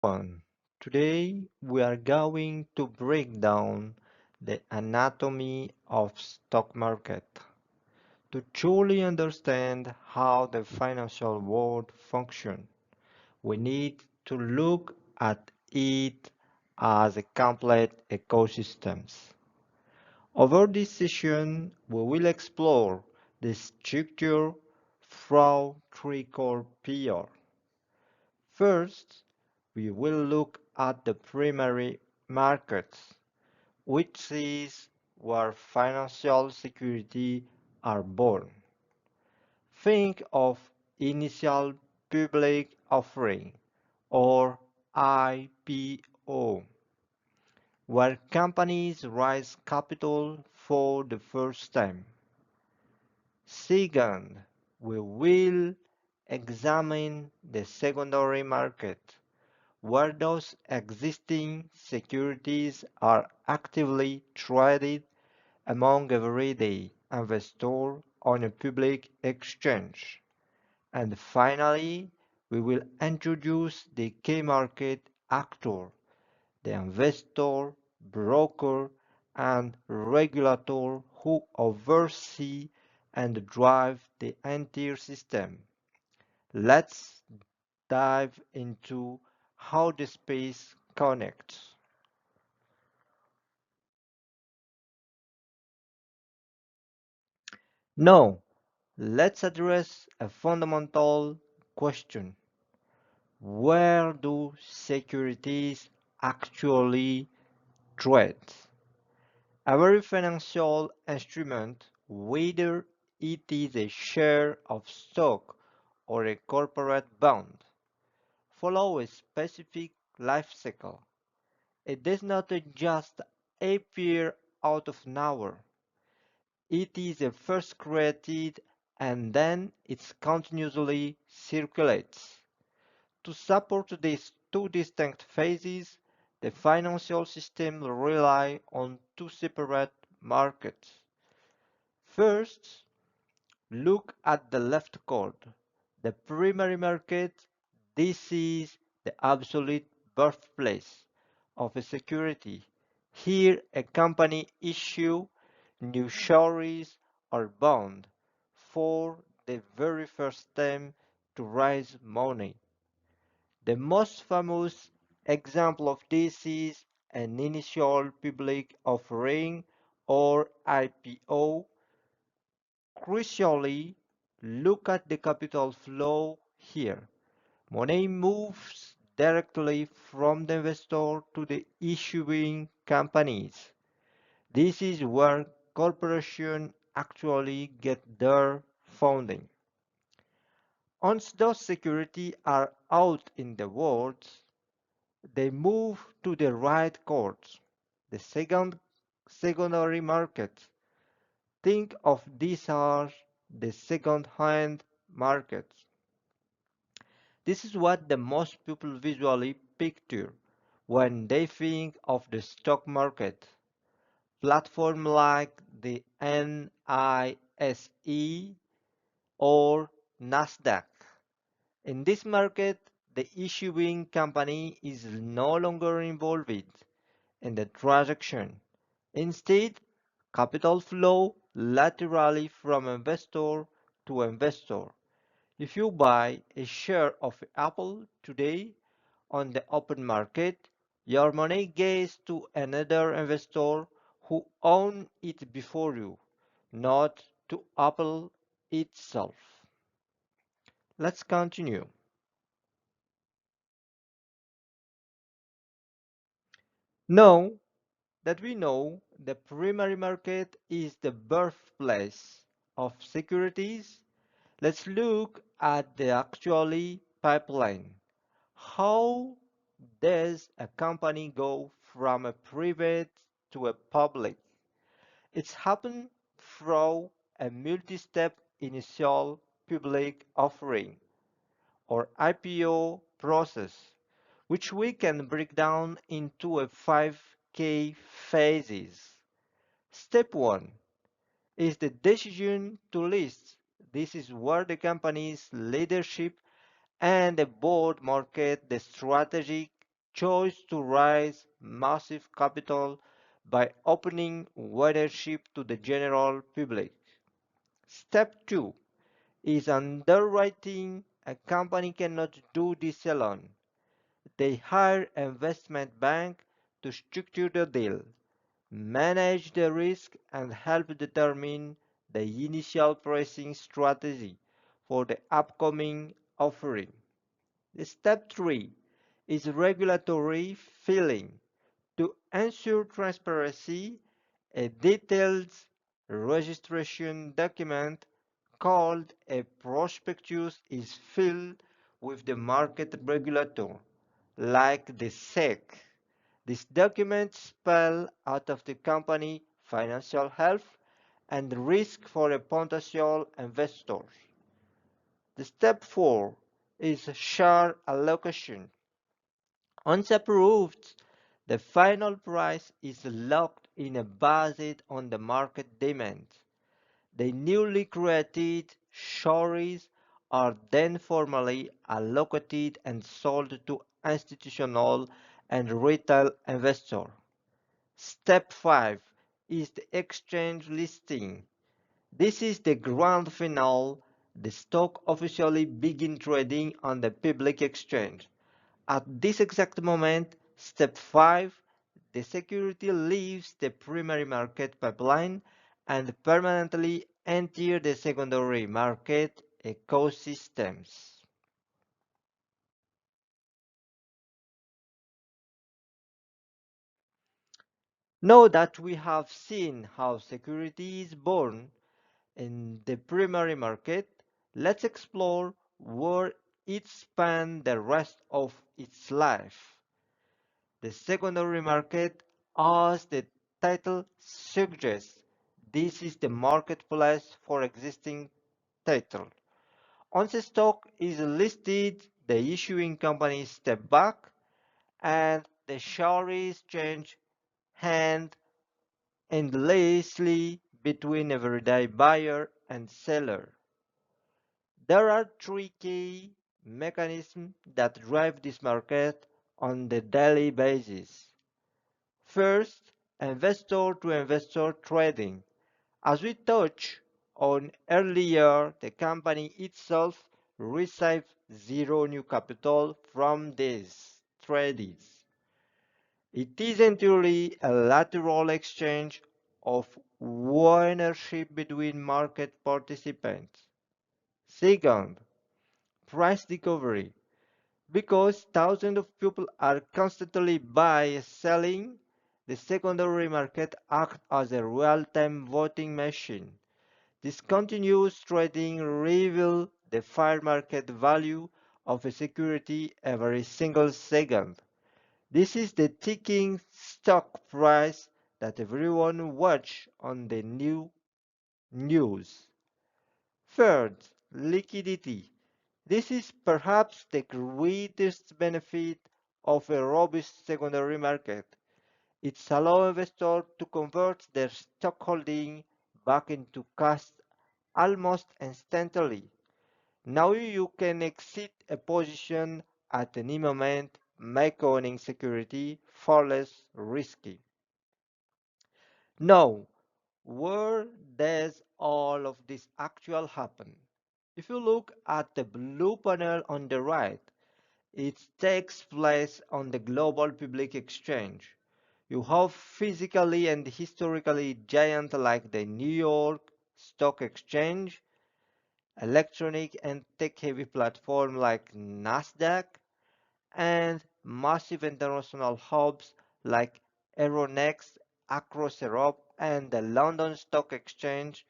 everyone. Today we are going to break down the anatomy of stock market. To truly understand how the financial world functions, we need to look at it as a complete ecosystem. Over this session, we will explore the structure through three core pillars. First, we will look at the primary markets, which is where financial securities are born. Think of initial public offering or IPO, where companies raise capital for the first time. Second, we will examine the secondary market, where those existing securities are actively traded among everyday investors on a public exchange. And finally, we will introduce the key market actor, the investor, broker, and regulator who oversee and drive the entire system. Let's dive into how the space connects. Now, let's address a fundamental question. Where do securities actually trade? Every financial instrument, whether it is a share of stock or a corporate bond, follows a specific life cycle. It does not just appear out of nowhere. It is first created and then it continuously circulates. To support these two distinct phases, the financial system relies on two separate markets. First, look at the left chord. The primary market, this is the absolute birthplace of a security. Here, a company issue new shares or bond for the very first time to raise money. The most famous example of this is an initial public offering or IPO. Crucially, look at the capital flow here. Money moves directly from the investor to the issuing companies. This is where corporations actually get their funding. Once those securities are out in the world, they move to the right courts, the secondary market. Think of these as the second-hand market. This is what the most people visually picture when they think of the stock market. Platforms like the NISE or Nasdaq. In this market, the issuing company is no longer involved in the transaction. Instead, capital flow laterally from investor to investor. If you buy a share of Apple today on the open market, your money goes to another investor who owned it before you, not to Apple itself. Let's continue. Now that we know the primary market is the birthplace of securities, let's look at the actually pipeline. How does a company go from a private to a public? It's happened through a multi-step initial public offering or IPO process, which we can break down into a 5 key phases. Step 1 is the decision to list. This is where the company's leadership and the board market the strategic chose to raise massive capital by opening ownership to the general public. Step 2 is underwriting. A company cannot do this alone. They hire investment bank to structure the deal, manage the risk, and help determine the initial pricing strategy for the upcoming offering. Step 3 is regulatory filing. To ensure transparency, a detailed registration document called a prospectus is filed with the market regulator, like the SEC. This document spells out of the company financial health and risk for a potential investor. The step 4 is share allocation. Once approved, the final price is locked in based on the market demand. The newly created shares are then formally allocated and sold to institutional and retail investors. Step 5 is the exchange listing. This is the grand finale. The stock officially begins trading on the public exchange. At this exact moment, step 5, the security leaves the primary market pipeline and permanently enters the secondary market ecosystems. Now that we have seen how security is born in the primary market, let's explore where it spans the rest of its life. The secondary market, as the title suggests, this is the marketplace for existing title. Once a stock is listed, the issuing company step back and the shares change hand endlessly between everyday buyer and seller. There are three key mechanisms that drive this market on the daily basis. First, investor-to-investor trading. As we touched on earlier, the company itself receives zero new capital from these trades. It is entirely a lateral exchange of ownership between market participants. Second, price discovery. Because thousands of people are constantly buying, selling, the secondary market acts as a real-time voting machine. This continuous trading reveals the fair market value of a security every single second. This is the ticking stock price that everyone watches on the new news. Third, liquidity. This is perhaps the greatest benefit of a robust secondary market. It allows investors to convert their stock holding back into cash almost instantly. Now you can exit a position at any moment, make owning security far less risky. Now, where does all of this actually happen? If you look at the blue panel on the right, it takes place on the global public exchange. You have physically and historically giants like the New York Stock Exchange, electronic and tech-heavy platforms like Nasdaq, and massive international hubs like Euronext across Europe and the London Stock Exchange.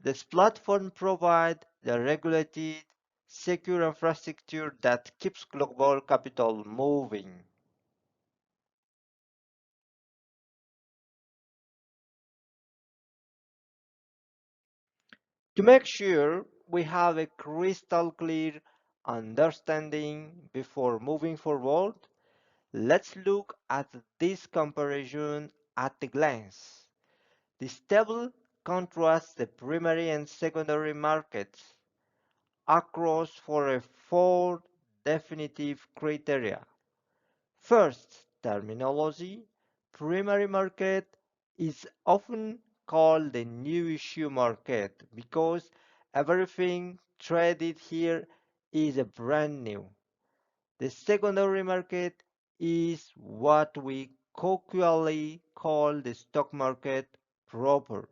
This platform provides the regulated, secure infrastructure that keeps global capital moving. To make sure we have a crystal clear understanding before moving forward, let's look at this comparison at a glance. This table contrasts the primary and secondary markets across for a four definitive criteria. First, terminology. Primary market is often called the new issue market because everything traded here is a brand new. The secondary market is what we colloquially call the stock market proper,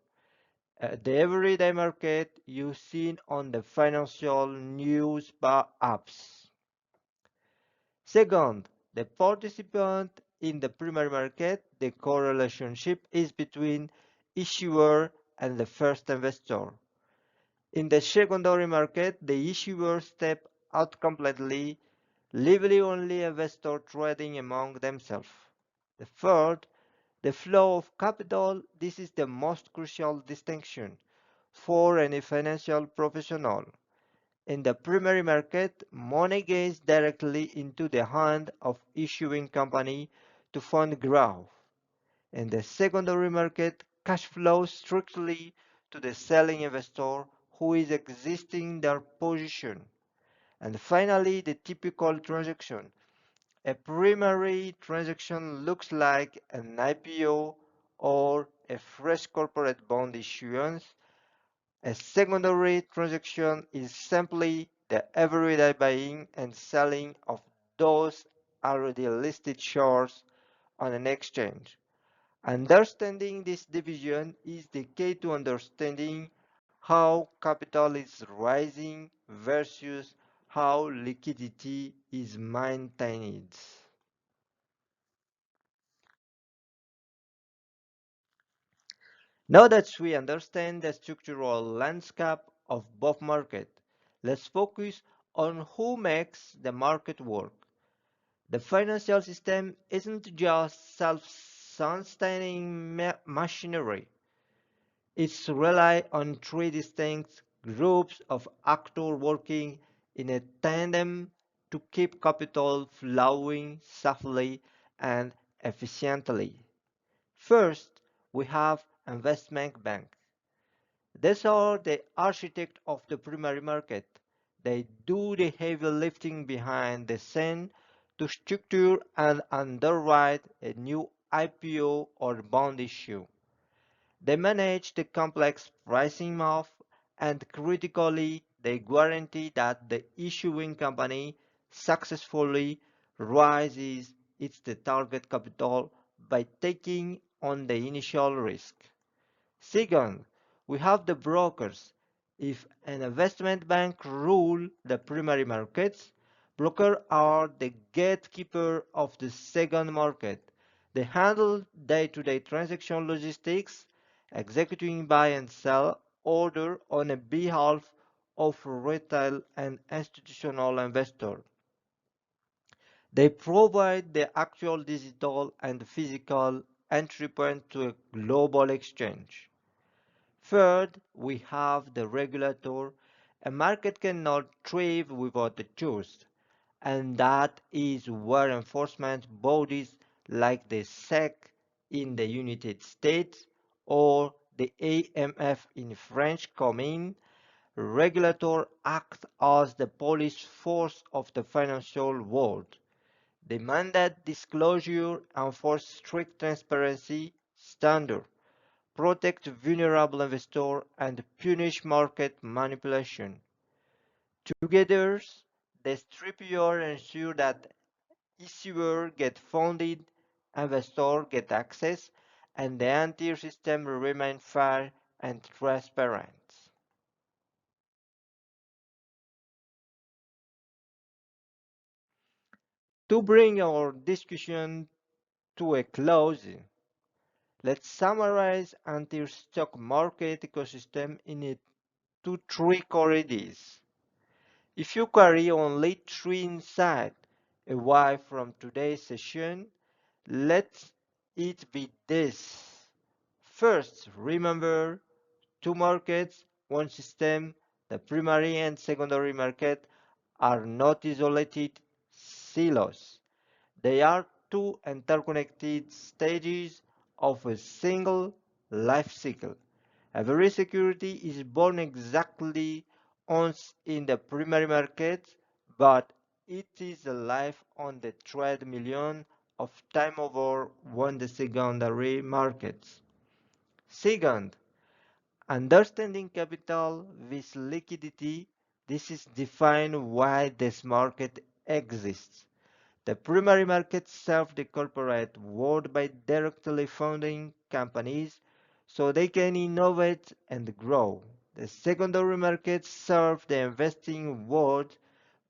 the everyday market you see on the financial news apps. Second, the participant in the primary market, the correlationship is between issuer and the first investor. In the secondary market, the issuer step out completely, leaving only investor trading among themselves. The third, the flow of capital. This is the most crucial distinction for any financial professional. In the primary market, money goes directly into the hand of issuing company to fund growth. In the secondary market, cash flows strictly to the selling investor who is exiting their position. And finally, the typical transaction. A primary transaction looks like an IPO or a fresh corporate bond issuance. A secondary transaction is simply the everyday buying and selling of those already listed shares on an exchange. Understanding this division is the key to understanding how capital is rising versus how liquidity is maintained. Now that we understand the structural landscape of both markets, let's focus on who makes the market work. The financial system isn't just self-sustaining machinery. It's rely on three distinct groups of actors working in a tandem to keep capital flowing safely and efficiently. First, we have investment bank. These are the architect of the primary market. They do the heavy lifting behind the scene to structure and underwrite a new IPO or bond issue. They manage the complex pricing of, and critically, they guarantee that the issuing company successfully raises its target capital by taking on the initial risk. Second, we have the brokers. If an investment bank rule the primary markets, brokers are the gatekeeper of the second market. They handle day-to-day transaction logistics, executing buy and sell order on a behalf of retail and institutional investors. They provide the actual digital and physical entry point to a global exchange. Third, we have the regulator. A market cannot thrive without a truth, and that is where enforcement bodies like the SEC in the United States or the AMF in French come in. Regulators act as the police force of the financial world. They mandate disclosure, enforce strict transparency standards, protect vulnerable investors, and punish market manipulation. Together, they strictly ensure that issuers get funded, investors get access, and the entire system remains fair and transparent. To bring our discussion to a close, let's summarize entire stock market ecosystem in three core ideas. If you carry only three insights away from today's session, let it be this. First, remember two markets, one system. The primary and secondary market are not isolated silos. They are two interconnected stages of a single life cycle. Every security is born exactly once in the primary market, but it is alive on the trade million of time over when the secondary markets. Second, understanding capital with liquidity. This is defined why this market exists. The primary market serves the corporate world by directly funding companies so they can innovate and grow. The secondary market serves the investing world,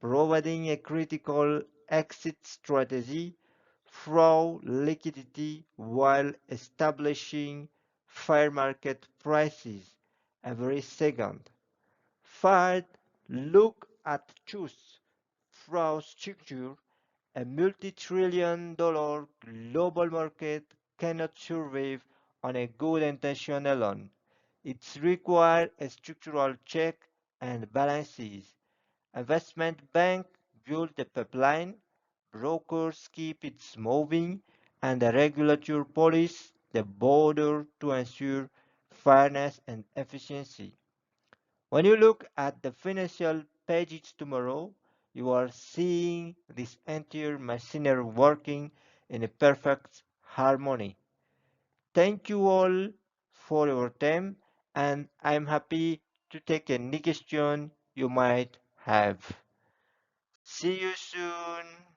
providing a critical exit strategy through liquidity while establishing fair market prices every second. Third, look at choose through structure. A multi-trillion dollar global market cannot survive on a good intention alone. It requires a structural check and balances. Investment bank build the pipeline, brokers keep it moving, and the regulator police the border to ensure fairness and efficiency. When you look at the financial pages tomorrow, you are seeing this entire machinery working in a perfect harmony. Thank you all for your time, and I'm happy to take any question you might have. See you soon.